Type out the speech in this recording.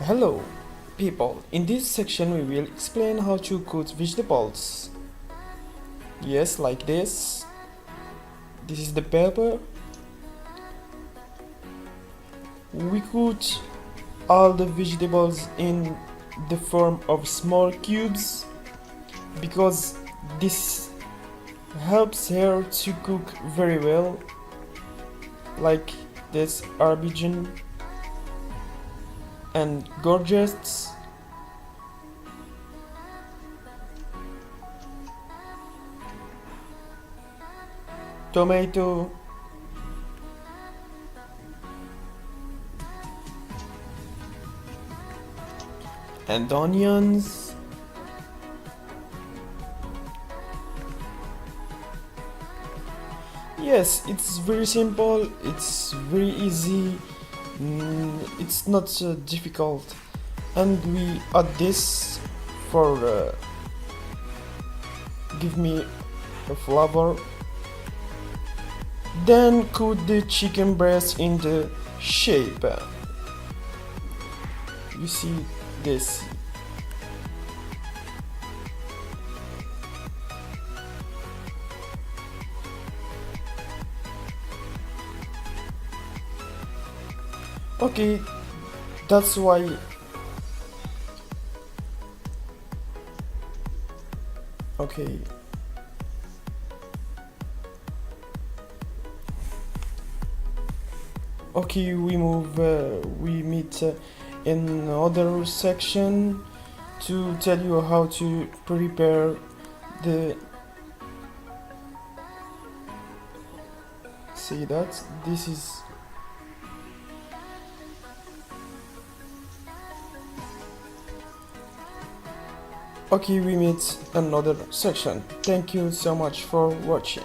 Hello, people. In this section, we will explain how to cut vegetables. Yes, like this. This is the paper. We cut all the vegetables in the form of small cubes because this helps her to cook very well, like this aubergine and gorgeous. Tomato, and onions. Yes, it's very simple, it's very easy, it's not difficult. And we add this for give me a flavor. Then cut the chicken breast in the shape. You see this. Okay, that's why. Okay. Okay, we meet in another section to tell you how to prepare the. See that? This is. Okay, we meet another section. Thank you so much for watching.